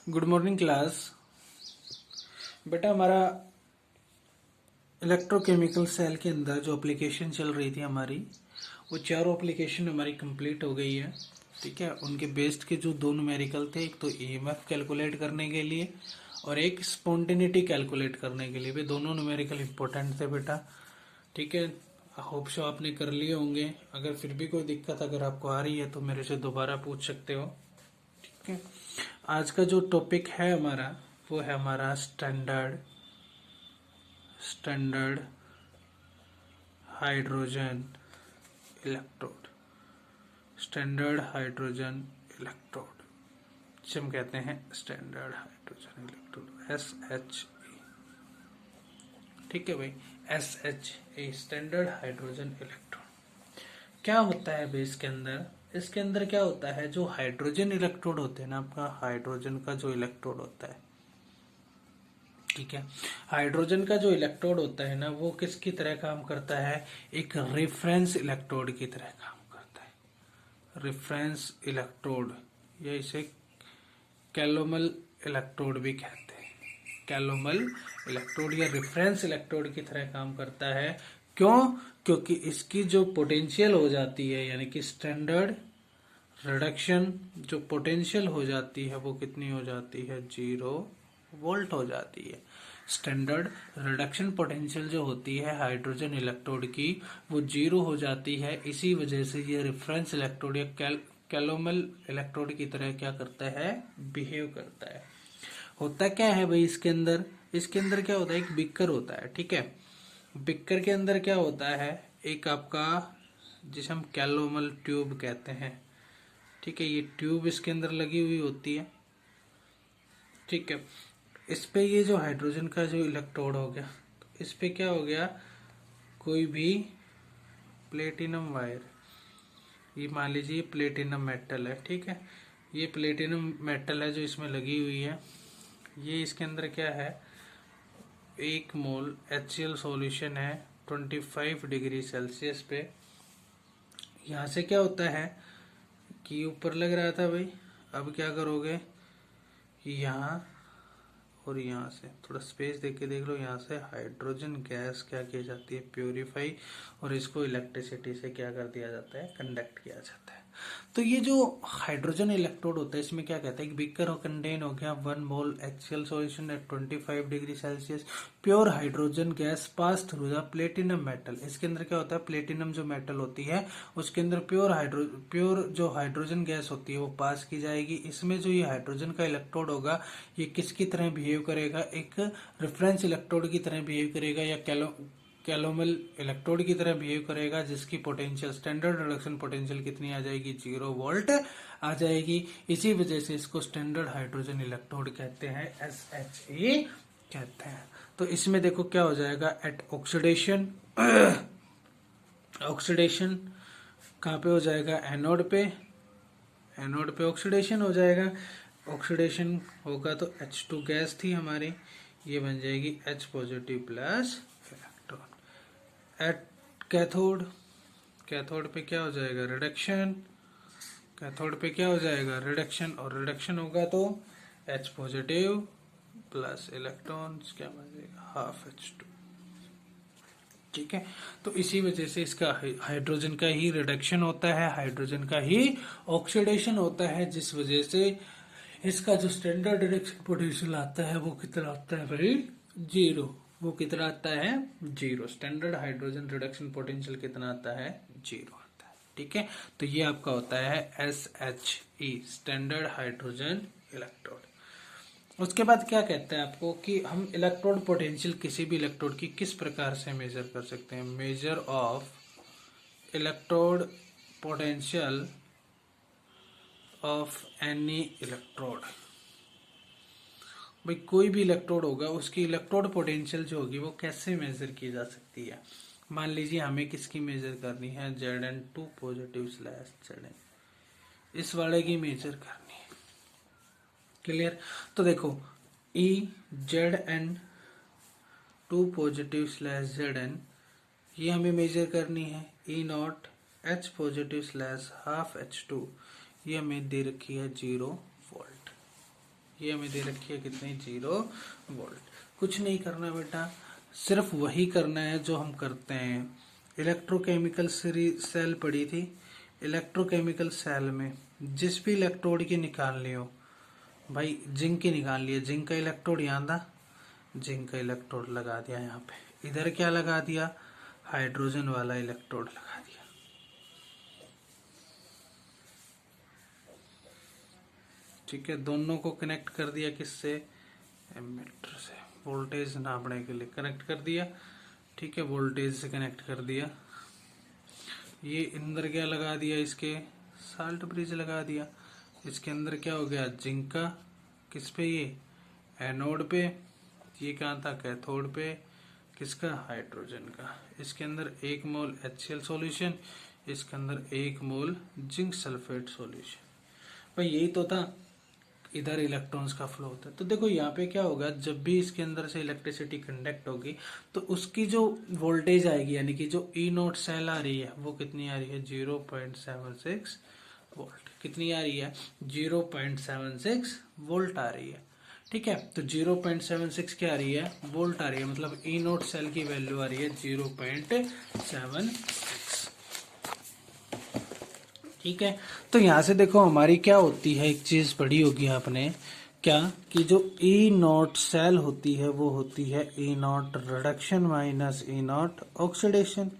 Good morning class. बेटा हमारा electrochemical cell के अंदर जो एप्लीकेशन चल रही थी हमारी, वो चारों एप्लीकेशन हमारी कंप्लीट हो गई है। ठीक है, उनके बेस्ड के जो दो न्यूमेरिकल थे, एक तो ईएमएफ कैलकुलेट करने के लिए और एक स्पॉन्टेनिटी कैलकुलेट करने के लिए। वे दोनों न्यूमेरिकल इंपॉर्टेंट थे बेटा। ठीक है, होप सो आपने कर लिए होंगे। अगर फिर भी कोई दिक्कत अगर आपको आ रही है तो मेरे से दोबारा पूछ सकते हो। ठीक है, आज का जो टॉपिक है हमारा, वो है हमारा standard hydrogen electrode. Standard hydrogen electrode जिसे हम कहते हैं स्टैंडर्ड हाइड्रोजन इलेक्ट्रोड, SHE। ठीक है भाई, SHE स्टैंडर्ड हाइड्रोजन इलेक्ट्रोड। क्या होता है भाई इसके अंदर? इसके अंदर क्या होता है, जो हाइड्रोजन इलेक्ट्रोड होते हैं ना, आपका हाइड्रोजन का जो इलेक्ट्रोड होता है, ठीक है, हाइड्रोजन का जो इलेक्ट्रोड होता है ना, वो किसकी तरह काम करता है? एक रेफरेंस इलेक्ट्रोड की तरह काम करता है। रेफरेंस इलेक्ट्रोड, या इसे कैलोमल इलेक्ट्रोड भी कहते हैं। कैलोमल इलेक्ट्रोड या रेफरेंस इलेक्ट्रोड की तरह काम करता है। क्यों? क्योंकि इसकी जो पोटेंशियल हो जाती है, यानी कि स्टैंडर्ड रिडक्शन जो पोटेंशियल हो जाती है, वो कितनी हो जाती है? 0 वोल्ट हो जाती है। स्टैंडर्ड रिडक्शन पोटेंशियल जो होती है हाइड्रोजन इलेक्ट्रोड की, वो 0 हो जाती है। इसी वजह से ये रेफरेंस इलेक्ट्रोड या कैलोमल इलेक्ट्रोड की तरह क्या करता है? बिहेव करता है। होता क्या है भाई इसके अंदर? इसके अंदर क्या होता है? एक बिकर होता है। ठीक है, बिकर के अंदर क्या होता है? एक आपका, जिसे हम कैलोमल ट्यूब कहते हैं। ठीक है, ये ट्यूब इसके अंदर लगी हुई होती है। ठीक है, इस पे ये जो हाइड्रोजन का जो इलेक्ट्रोड हो गया, तो इस पे क्या हो गया? कोई भी प्लेटिनम वायर, ये मान लीजिए प्लेटिनम मेटल है। ठीक है, ये प्लेटिनम मेटल है जो इसमें लगी हुई है। ये इसके अंदर क्या है? 1 मोल HCl सॉल्यूशन है 25 डिग्री सेल्सियस पे। यहाँ से क्या होता है कि ऊपर लग रहा था भाई, अब क्या करोगे? यहाँ और यहाँ से थोड़ा स्पेस देख के देख लो। यहाँ से हाइड्रोजन गैस क्या की जाती है? प्योरीफाई, और इसको इलेक्ट्रिसिटी से क्या कर दिया जाता है? कंडक्ट किया जाता है। तो ये जो हाइड्रोजन इलेक्ट्रोड होता है, इसमें क्या कहता है? एक बीकर कंटेन हो गया 1 मोल HCl solution at 25 degree Celsius, pure hydrogen gas pass through the platinum metal. इसके अंदर क्या होता है? प्लेटिनम जो मेटल होती है, उसके अंदर प्योर जो हाइड्रोजन गैस होती है वो पास की जाएगी। इसमें जो ये हाइड्रोजन का इलेक्ट्रोड होगा, ये किसकी तरह बिहेव करेगा? एक रेफरेंस इलेक्ट्रोड की तरह बिहेव करेगा, या कैलोमल इलेक्ट्रोड की तरह बिहेव करेगा, जिसकी पोटेंशियल स्टैंडर्ड रिडक्शन पोटेंशियल कितनी आ जाएगी? 0 वोल्ट आ जाएगी। इसी वजह से इसको स्टैंडर्ड हाइड्रोजन इलेक्ट्रोड कहते हैं, SHE कहते हैं। तो इसमें देखो क्या हो जाएगा? एट ऑक्सीडेशन ऑक्सीडेशन कहाँ पे हो जाएगा? एनोड पे। एनोड पे ऑक्सीडेशन हो जाएगा। ऑक्सीडेशन होगा तो H2 गैस थी हमारी, ये बन जाएगी H positive plus electron. At cathode, cathode पे क्या हो जाएगा? रिडक्शन। कैथोड पे क्या हो जाएगा? रिडक्शन, और रिडक्शन होगा तो H पॉजिटिव प्लस इलेक्ट्रॉन क्या बन जाएगा? Half H2। ठीक है, तो इसी वजह से इसका हाइड्रोजन का ही रिडक्शन होता है, हाइड्रोजन का ही ऑक्सीडेशन होता है, जिस वजह से इसका जो स्टैंडर्ड रिडक्शन पोटेंशियल आता है वो कितना आता है भाई? 0। वो कितना आता है? 0। स्टैंडर्ड हाइड्रोजन रिडक्शन पोटेंशियल कितना आता है? 0 आता है। ठीक है, तो ये आपका होता है SHE स्टैंडर्ड हाइड्रोजन इलेक्ट्रोड। उसके बाद क्या कहता है आपको कि हम इलेक्ट्रोड पोटेंशियल किसी भी इलेक्ट्रोड की किस प्रकार से मेजर कर सकते हैं? Measure of electrode potential of any electrode. भाई कोई भी इलेक्ट्रोड होगा, उसकी इलेक्ट्रोड पोटेंशियल जो होगी वो कैसे मेजर की जा सकती है? मान लीजिए हमें किसकी मेजर करनी है? Zn2 पॉजिटिव स्लैश Zn, इस वाले की मेजर करनी है। क्लियर? तो देखो Zn2 पॉजिटिव स्लैश Zn, ये हमें मेजर करनी है। E0 H positive slash half H2, ये हमें दे रखी है 0 वोल्ट। ये हमें दे रखी है कितनी 0 वोल्ट। कुछ नहीं करना बेटा, सिर्फ वही करना है जो हम करते हैं। इलेक्ट्रोकेमिकल सेल पड़ी थी, इलेक्ट्रोकेमिकल सेल में जिस भी इलेक्ट्रोड की निकालनी हो, भाई जिंक की निकाल लिए, जिंक का इलेक्ट्रोड यहाँ था, जिंक का इलेक्ट्रोड लगा दिया यहाँ पे। इधर क्या लगा दिया, हाइड्रोजन वाला इलेक्ट्रोड लगा दिया। ठीक है, दोनों को कनेक्ट कर दिया किससे, एमीटर से, वोल्टेज नापने के लिए कनेक्ट कर दिया। ठीक है, वोल्टेज से कनेक्ट कर दिया। ये अंदर क्या लगा दिया, इसके साल्ट ब्रिज लगा दिया। इसके अंदर क्या हो गया, जिंक का, किस पे, ये एनोड पे, ये कहाँ था, कैथोड पे, किसका, हाइड्रोजन का। इसके अंदर 1 मोल HCl सॉल्यूशन, इसके अंदर 1 मोल जिंक सल्फेट सॉल्यूशन। भाई यही तो था, इधर इलेक्ट्रॉन्स का फ्लो होता है। तो देखो यहाँ पे क्या होगा, जब भी इसके अंदर से इलेक्ट्रिसिटी कंडक्ट होगी तो उसकी जो वोल्टेज आएगी, यानी कि जो ई नोट सेल आ रही है वो कितनी आ रही है, 0.76 वोल्ट। कितनी आ रही है, 0.76 वोल्ट आ रही है। ठीक है, तो 0.76 क्या आ रही है, वोल्ट आ रही है, मतलब ई नोट सेल की वैल्यू आ रही है 0.76। ठीक है, तो यहां से देखो हमारी क्या होती है, एक चीज पढ़ी होगी आपने, क्या कि जो ई नॉट सेल होती है वो होती है E naught reduction minus E naught oxidation.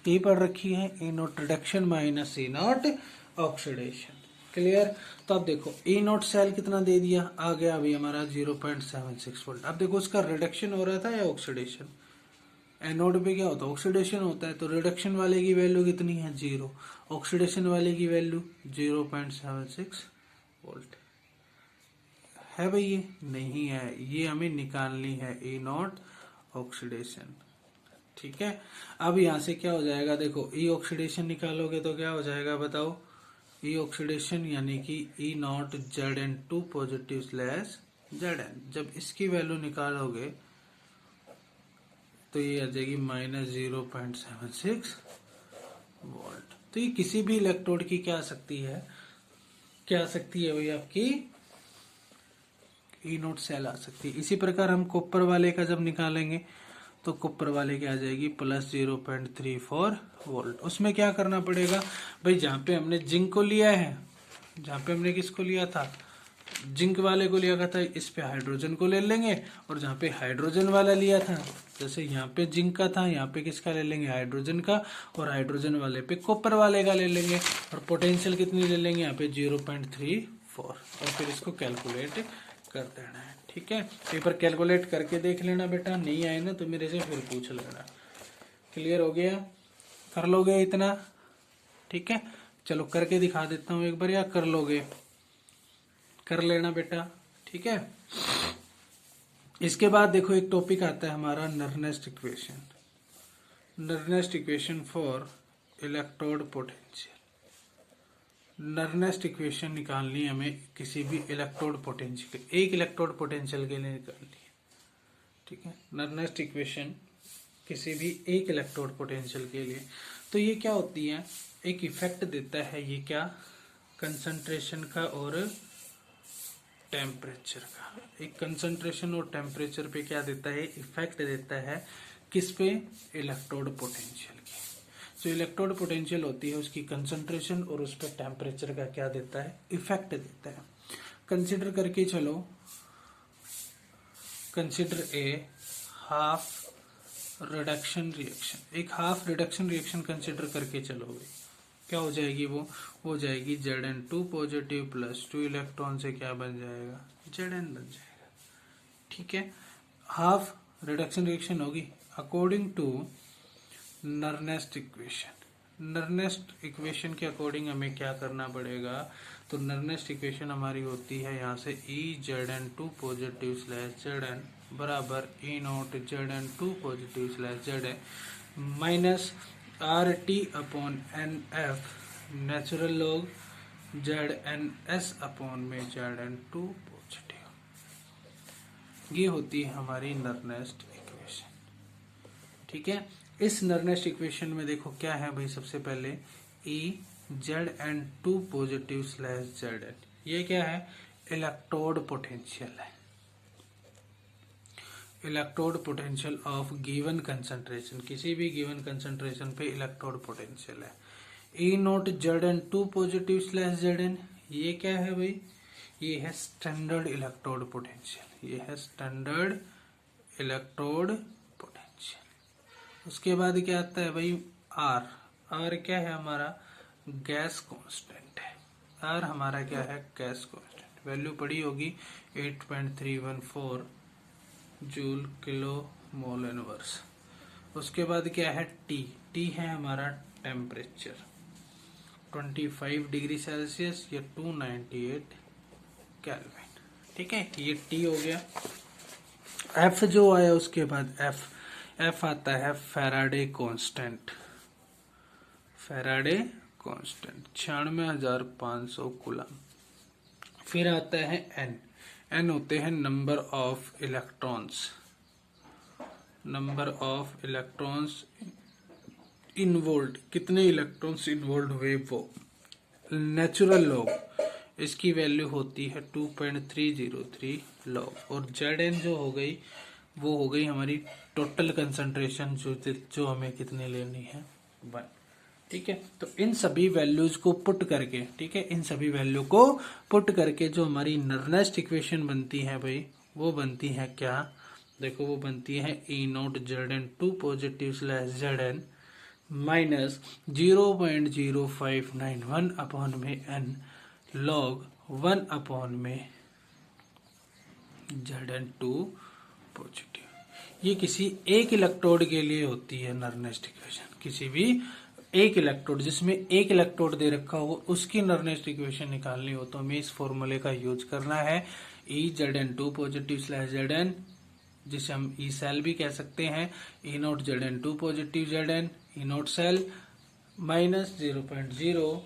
ये पढ़ रखी है, E naught reduction minus E naught oxidation. Clear. तो अब देखो ई नॉट सेल कितना दे दिया, आ गया अभी हमारा 0.76 वोल्ट। अब देखो इसका रिडक्शन हो रहा था या ऑक्सीडेशन, एनोड पे क्या होता है, ऑक्सीडेशन होता है। तो रिडक्शन वाले की वैल्यू कितनी है, 0, ऑक्सीडेशन वाले की वैल्यू 0.76 वोल्ट है। भाई ये नहीं है, ये हमें निकालनी है ई नॉट ऑक्सीडेशन। ठीक है, अब यहां से क्या हो जाएगा, देखो ई ऑक्सीडेशन निकालोगे तो क्या हो जाएगा बताओ, ई ऑक्सीडेशन यानी कि E naught Zn2 positive slash Zn। जब इसकी वैल्यू निकालोगे तो ये आ जाएगी -0.76 वोल्ट। तो ये किसी भी इलेक्ट्रोड की क्या आ सकती है, क्या आ सकती है भाई, आपकी ई नोट सेल आ सकती है। इसी प्रकार हम कॉपर वाले का जब निकालेंगे तो कॉपर वाले की आ जाएगी +0.34 वोल्ट। उसमें क्या करना पड़ेगा भाई, जहां पे हमने जिंक को लिया है, जहां पे हमने किसको लिया था, जिंक वाले को लिया था, इस पे हाइड्रोजन को ले लेंगे। और जहाँ पे हाइड्रोजन वाला लिया था, जैसे यहाँ पे जिंक का था, यहाँ पे किसका ले लेंगे, हाइड्रोजन का, और हाइड्रोजन वाले पे कॉपर वाले का ले लेंगे। और पोटेंशियल कितनी ले लेंगे, यहाँ पे 0.34, और फिर इसको कैलकुलेट कर देना है। ठीक है, एक बार कैलकुलेट करके देख लेना बेटा, नहीं आए ना तो मेरे से फिर पूछ लेना। क्लियर हो गया, कर लोगे इतना। ठीक है, चलो करके दिखा देता हूँ एक बार, या कर लोगे, कर लेना बेटा। ठीक है, इसके बाद देखो एक टॉपिक आता है हमारा Nernst equation, Nernst equation for electrode potential. Nernst equation निकालनी है हमें किसी भी इलेक्ट्रोड पोटेंशियल, एक इलेक्ट्रोड पोटेंशियल के लिए निकालनी है। ठीक है, नर्नेस्ट इक्वेशन किसी भी एक इलेक्ट्रोड पोटेंशियल के लिए। तो ये क्या होती है, एक इफेक्ट देता है, ये क्या, कंसंट्रेशन का और टेम्परेचर का। एक कंसंट्रेशन और टेम्परेचर पे क्या देता है, इफेक्ट देता है, किस पे, इलेक्ट्रोड पोटेंशियल की। जो इलेक्ट्रोड पोटेंशियल होती है उसकी कंसंट्रेशन और उस पर टेम्परेचर का क्या देता है, इफेक्ट देता है। कंसिडर करके चलो, consider a half reduction reaction, एक हाफ रिडक्शन रिएक्शन कंसिडर करके चलोगे, क्या हो जाएगी, वो हो जाएगी Zn2 पॉजिटिव प्लस 2 इलेक्ट्रॉन से क्या बन जाएगा, Zn बन जाएगा। ठीक है, हाफ रिडक्शन रिएक्शन होगी according to नर्नेस्ट equation. Nernst equation के अकॉर्डिंग हमें क्या करना पड़ेगा, तो नर्नेस्ट इक्वेशन हमारी होती है यहाँ से E_Zn2 पॉजिटिव स्लैश Zn बराबर E not Zn2 positive slash Zn minus RT upon NF natural log ZnS upon में Zn2 पॉजिटिव। ये होती है हमारी नर्नेस्ट इक्वेशन। ठीक है, इस नर्नेस्ट इक्वेशन में देखो क्या है भाई, सबसे पहले E Zn2 positive slash Zn, ये क्या है, इलेक्ट्रोड पोटेंशियल है, electrode potential of given concentration, किसी भी गिवन कंसंट्रेशन पे इलेक्ट्रोड पोटेंशियल है। E naught Zn 2 positive slash Zn, ये क्या है भाई, ये है स्टैंडर्ड इलेक्ट्रोड पोटेंशियल, ये है स्टैंडर्ड इलेक्ट्रोड पोटेंशियल। उसके बाद क्या आता है भाई आर, आर क्या है हमारा गैस कांस्टेंट है, आर हमारा क्या है गैस कांस्टेंट, वैल्यू पड़ी होगी 8.314 जूल किलो मोल इनवर्स। उसके बाद क्या है टी, टी है हमारा टेम्परेचर 25 डिग्री सेल्सियस या 298 केल्विन, ठीक है, ये टी हो गया। एफ जो आया उसके बाद एफ आता है Faraday constant, Faraday constant 96,500 coulomb. फिर आता है एन, एन होते हैं number of electrons, number of electrons involve, कितने इलेक्ट्रॉन्स इन्वॉल्व हुए वो, नेचुरल लॉग, इसकी वैल्यू होती है 2.303 लॉग। और Zn जो हो गई वो हो गई हमारी टोटल कंसंट्रेशन जो हमें कितने लेनी है 1, ठीक है। तो इन सभी वैल्यूज को पुट करके, ठीक है, इन सभी वैल्यू को पुट करके जो हमारी नर्नेस्ट इक्वेशन बनती है भाई, वो बनती है क्या, देखो वो बनती है E naught Zn 2 positive slash Zn minus 0.0591 upon में n लॉग 1 अपॉन में Zn2 पॉजिटिव। ये किसी एक इलेक्ट्रोड के लिए होती है नर्नेस्ट इक्वेशन, किसी भी एक इलेक्ट्रोड जिसमें एक इलेक्ट्रोड दे रखा हो उसकी नर्नेस्ट इक्वेशन निकालनी हो तो हमें इस फॉर्मूले का यूज करना है, ई Zn2 पॉजिटिव स्लैश Zn, जिसे हम ई सेल भी कह सकते हैं, E naught Zn2 positive Zn E naught cell minus 0.0,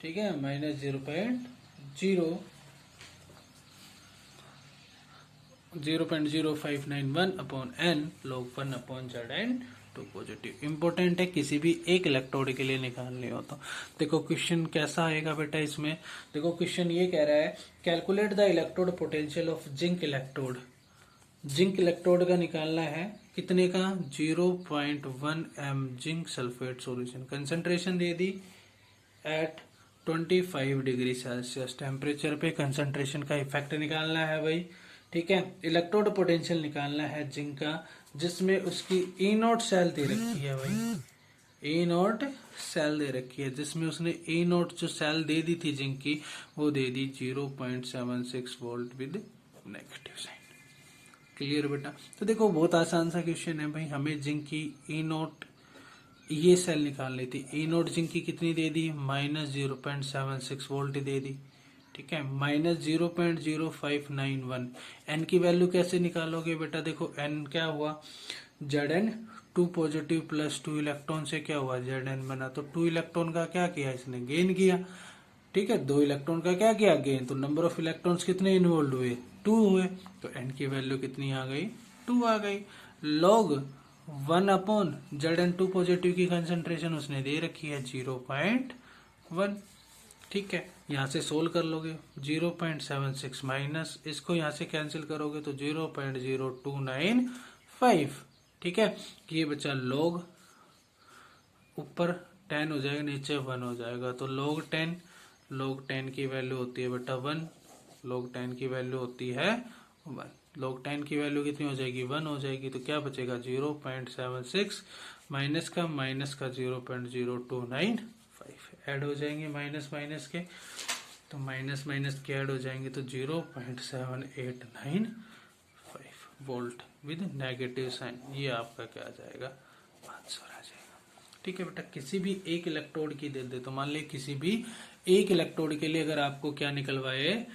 ठीक है, minus 0.0591 upon n log 1 upon Zn2 positive. Important है, किसी भी एक इलेक्ट्रोड के लिए निकालनी हो तो। देखो क्वेश्चन कैसा आएगा बेटा इसमें, देखो क्वेश्चन ये कह रहा है calculate the electrode potential of zinc electrode, zinc electrode का निकालना है, कितने का 0.1 m zinc sulphate solution, concentration दे दी एट 25 डिग्री सेल्सियस, टेम्परेचर पे कंसंट्रेशन का इफेक्ट निकालना है भाई, ठीक है। इलेक्ट्रोड पोटेंशियल निकालना है जिंक का, जिसमें उसकी ई नोट सेल दे रखी है भाई, ई नोट सेल दे रखी है, जिसमें उसने ई नोट जो सेल दे दी थी जिंक की वो दे दी 0.76 volt with negative sign. Clear बेटा। तो देखो बहुत आसान सा क्वेश्चन है भाई, हमें जिंक की ई नोट ये सेल निकालनी थी, ई नोट जिंक की कितनी दे दी माइनस 0.76 वोल्ट दे दी, ठीक है, माइनस 0.0591। एन की वैल्यू कैसे निकालोगे बेटा, देखो एन क्या हुआ Zn 2 पॉजिटिव प्लस 2 इलेक्ट्रॉन से क्या हुआ Zn बना, तो 2 इलेक्ट्रॉन का क्या किया इसने गेन किया, ठीक है, 2 इलेक्ट्रॉन का क्या किया गेन, तो नंबर ऑफ इलेक्ट्रॉन्स कितने इन्वॉल्व हुए 2 हुए, तो एन की वैल्यू कितनी आ गई 2 आ गई। लॉग 1 अपॉन Zn2 पॉजिटिव की कंसंट्रेशन उसने दे रखी है 0.1, ठीक है, यहाँ से सोल्व कर लोगे 0.76 माइनस इसको यहाँ से कैंसिल करोगे तो 0.0295, ठीक है, ये बचा लॉग, ऊपर 10 हो जाएगा नीचे 1 हो जाएगा, तो लॉग 10 की वैल्यू होती है बेटा 1, लॉग 10 की वैल्यू होती है 1, लॉग 10 की वैल्यू कितनी हो जाएगी 1 हो जाएगी, तो क्या बचेगा 0.76 माइनस का 0.0295 ऐड हो जाएंगे माइनस माइनस के, तो माइनस माइनस के ऐड हो जाएंगे तो 0.7895 वोल्ट विद नेगेटिव साइन, ये आपका क्या आ जाएगा आंसर आ जाएगा, ठीक है बेटा। किसी भी एक इलेक्ट्रोड की दे दे, तो मान ले किसी भी एक इलेक्ट्रोड के लिए अगर आपको क्या निकलवाए,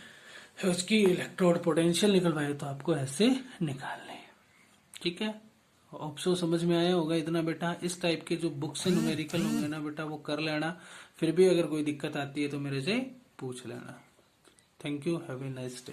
उसकी इलेक्ट्रोड पोटेंशियल निकलवाए, तो आपको ऐसे निकालने, ठीक है। ऑप्शो समझ में आया होगा इतना बेटा। इस टाइप के जो बुक्स से न्यूमेरिकल होंगे ना बेटा वो कर लेना, फिर भी अगर कोई दिक्कत आती है तो मेरे से पूछ लेना। Thank you, have a nice day.